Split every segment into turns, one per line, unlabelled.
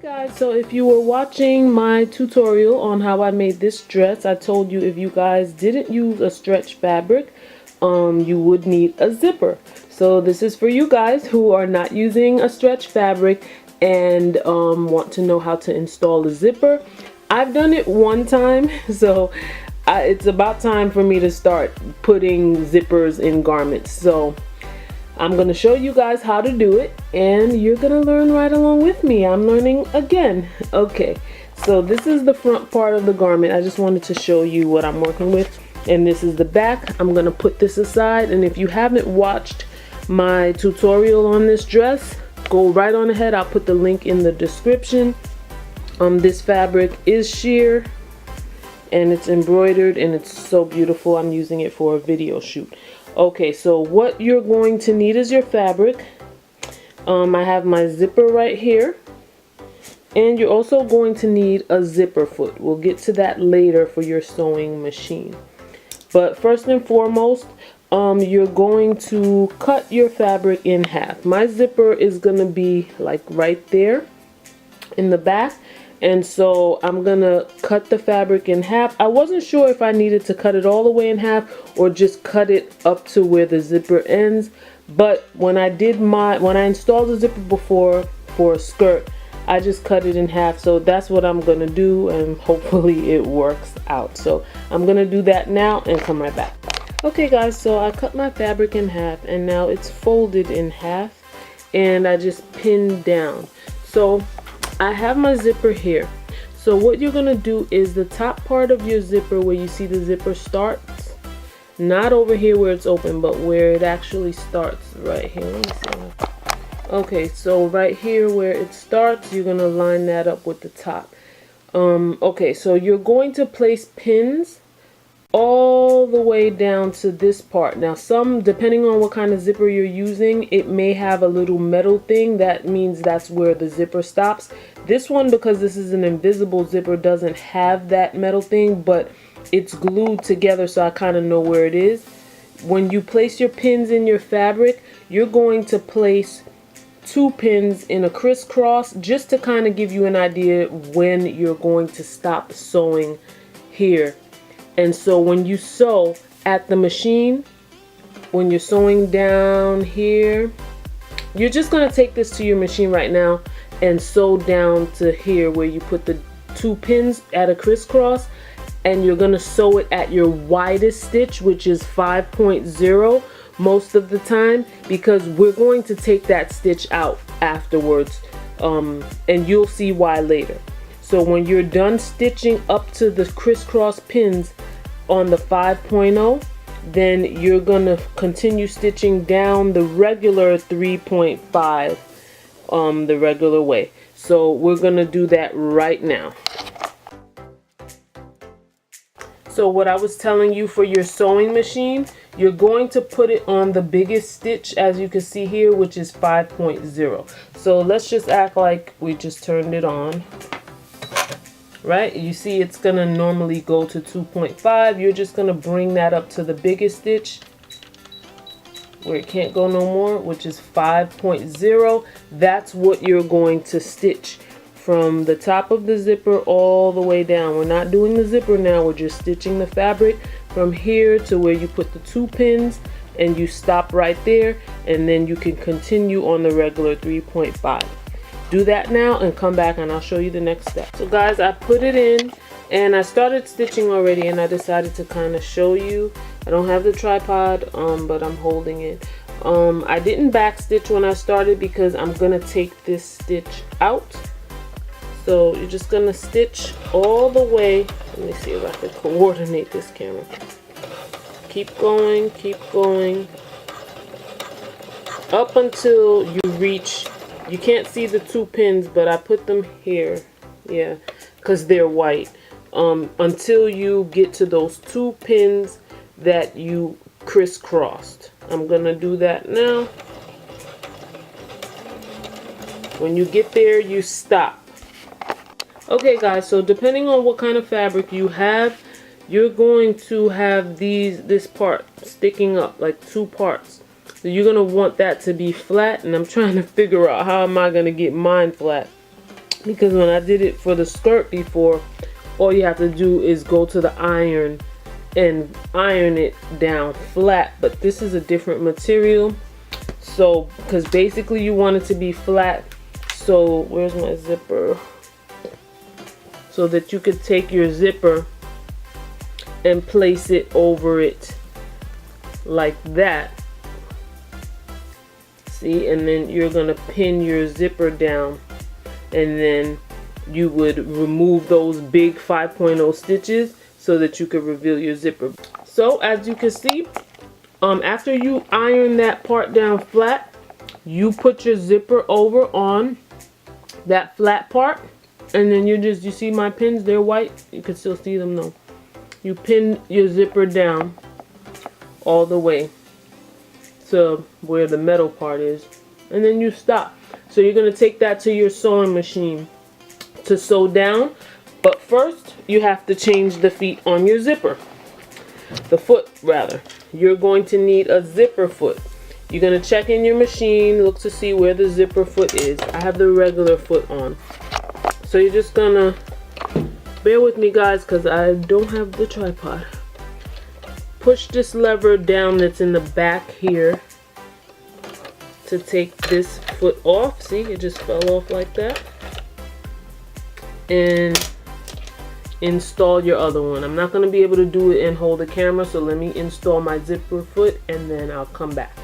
Guys, so if you were watching my tutorial on how I made this dress, I told you if you guys didn't use a stretch fabric, you would need a zipper. So this is for you guys who are not using a stretch fabric and want to know how to install a zipper. I've done it one time, so it's about time for me to start putting zippers in garments. So I'm going to show you guys how to do it, and you're going to learn right along with me. I'm learning again. Okay, so this is the front part of the garment. I just wanted to show you what I'm working with, and this is the back. I'm going to put this aside, and if you haven't watched my tutorial on this dress, go right on ahead. I'll put the link in the description. This fabric is sheer, and it's embroidered, and it's so beautiful. I'm using it for a video shoot. Okay, so what you're going to need is your fabric. I have my zipper right here, and you're also going to need a zipper foot. We'll get to that later for your sewing machine. But first and foremost, you're going to cut your fabric in half. My zipper is going to be like right there in the back. And so I'm gonna cut the fabric in half. I wasn't sure if I needed to cut it all the way in half or just cut it up to where the zipper ends. But when I installed the zipper before for a skirt, I just cut it in half. So that's what I'm gonna do, and hopefully it works out. So I'm gonna do that now and come right back. Okay guys, so I cut my fabric in half, and now it's folded in half, and I just pinned down. So I have my zipper here. So what you're gonna do is the top part of your zipper where you see the zipper starts, not over here where it's open, but where it actually starts right here. Let me see. Okay, so right here where it starts, you're gonna line that up with the top. Okay, so you're going to place pins all the way down to this part. Now depending on what kind of zipper you're using, it may have a little metal thing. That means that's where the zipper stops. This one, because this is an invisible zipper, doesn't have that metal thing, but it's glued together, so I kind of know where it is. When you place your pins in your fabric, you're going to place 2 pins in a crisscross, just to kind of give you an idea when you're going to stop sewing here. And so when you sew at the machine, when you're sewing down here, you're just going to take this to your machine right now and sew down to here where you put the 2 pins at a crisscross, and you're going to sew it at your widest stitch, which is 5.0 most of the time, because we're going to take that stitch out afterwards, and you'll see why later. So when you're done stitching up to the crisscross pins on the 5.0, then you're gonna continue stitching down the regular 3.5 the regular way. So we're gonna do that right now. So what I was telling you, for your sewing machine, you're going to put it on the biggest stitch, as you can see here, which is 5.0. So let's just act like we just turned it on. Right, you see it's gonna normally go to 2.5. You're just gonna bring that up to the biggest stitch where it can't go no more, which is 5.0. That's what you're going to stitch from the top of the zipper all the way down. We're not doing the zipper now, we're just stitching the fabric from here to where you put the 2 pins, and you stop right there, and then you can continue on the regular 3.5. Do that now and come back, and I'll show you the next step. So guys, I put it in and I started stitching already, and I decided to kind of show you. I don't have the tripod, but I'm holding it. I didn't back stitch when I started because I'm gonna take this stitch out. So you're just gonna stitch all the way. Let me see if I can coordinate this camera. Keep going up until you reach. You can't see the 2 pins, but I put them here, yeah, because they're white, until you get to those 2 pins that you crisscrossed. I'm gonna do that now. When you get there, you stop. Okay guys, so depending on what kind of fabric you have, you're going to have this part sticking up, like 2 parts. So you're going to want that to be flat, and I'm trying to figure out how am I going to get mine flat. because when I did it for the skirt before, all you have to do is go to the iron and iron it down flat. But this is a different material, so because basically you want it to be flat. So where's my zipper? So that you could take your zipper and place it over it like that. See, and then you're gonna pin your zipper down, and then you would remove those big 5.0 stitches so that you could reveal your zipper. So as you can see, after you iron that part down flat, you put your zipper over on that flat part, and then you see my pins, they're white, you can still see them though. You pin your zipper down all the way to where the metal part is, and then you stop. So you're going to take that to your sewing machine to sew down, but first you have to change the feet on your zipper. The foot rather. You're going to need a zipper foot. You're going to check in your machine, look to see where the zipper foot is. I have the regular foot on. So you're just gonna bear with me guys because I don't have the tripod. Push this lever down that's in the back here to take this foot off. See, it just fell off like that. And install your other one. I'm not going to be able to do it and hold the camera, so let me install my zipper foot and then I'll come back.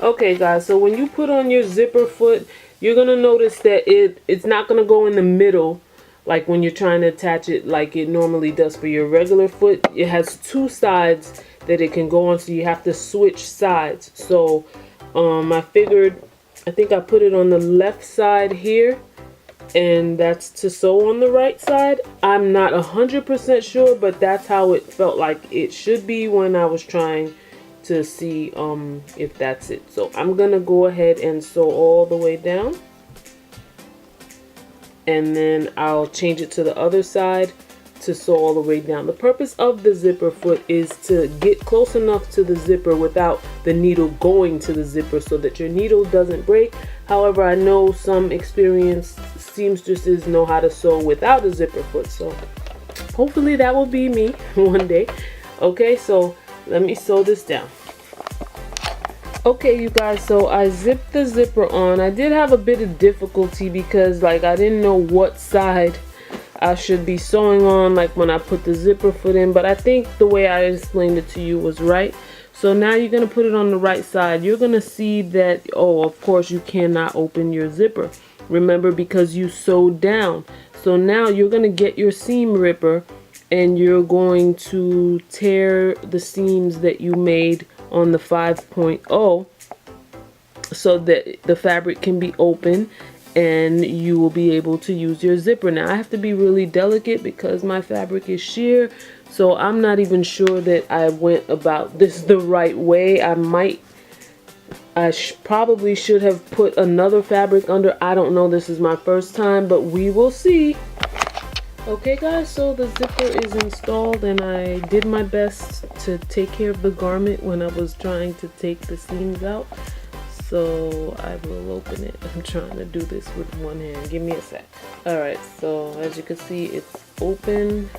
Okay guys, so when you put on your zipper foot, you're going to notice that it's not going to go in the middle like when you're trying to attach it like it normally does for your regular foot. It has two sides that it can go on, so you have to switch sides. So I think I put it on the left side here, and that's to sew on the right side. I'm not 100% sure, but that's how it felt like it should be when I was trying to see if that's it. So I'm gonna go ahead and sew all the way down, and then I'll change it to the other side to sew all the way down. The purpose of the zipper foot is to get close enough to the zipper without the needle going to the zipper so that your needle doesn't break. However, I know some experienced seamstresses know how to sew without a zipper foot, so hopefully that will be me one day. Okay, so let me sew this down. Okay you guys, so I zipped the zipper on. I did have a bit of difficulty because like I didn't know what side I should be sewing on like when I put the zipper foot in, but I think the way I explained it to you was right. So now you're going to put it on the right side. You're going to see that, oh, of course you cannot open your zipper. Remember, because you sewed down. So now you're going to get your seam ripper and you're going to tear the seams that you made on the 5.0 so that the fabric can be open and you will be able to use your zipper. Now I have to be really delicate because my fabric is sheer, so I'm not even sure that I went about this the right way. I probably should have put another fabric under. I don't know, this is my first time, but we will see. Okay guys, so the zipper is installed and I did my best to take care of the garment when I was trying to take the seams out. So I will open it. I'm trying to do this with one hand. Give me a sec. Alright, so as you can see, it's open.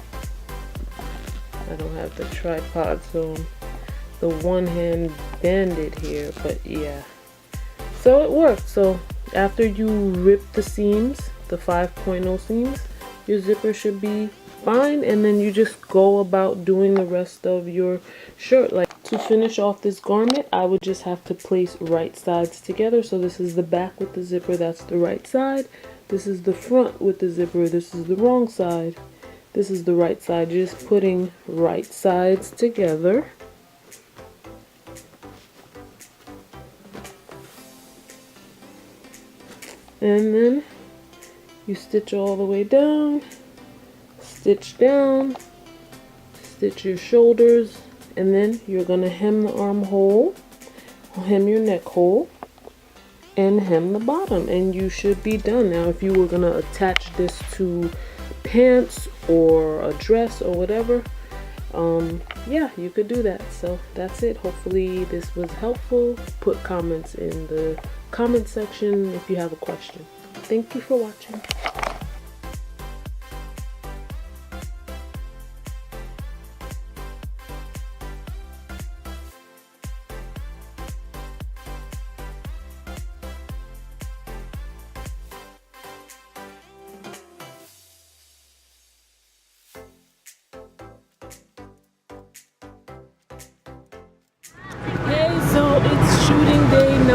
I don't have the tripod, so the one hand banded here, but yeah. So it worked. So after you rip the seams, the 5.0 seams, your zipper should be fine, and then you just go about doing the rest of your shirt. Like to finish off this garment, I would just have to place right sides together. So this is the back with the zipper, that's the right side. This is the front with the zipper, this is the wrong side. This is the right side. Just putting right sides together. And then you stitch all the way down, stitch down, stitch your shoulders, and then you're gonna hem the armhole, hem your neck hole, and hem the bottom, and you should be done. Now if you were gonna attach this to pants or a dress or whatever, yeah, you could do that. So that's it. Hopefully this was helpful. Put comments in the comment section if you have a question. Thank you for watching.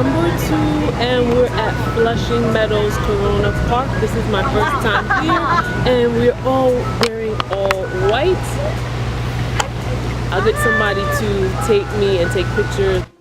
number 2, and we're at Flushing Meadows Corona Park. This is my first time here, and we're all wearing all white. I'll get somebody to take me and take pictures.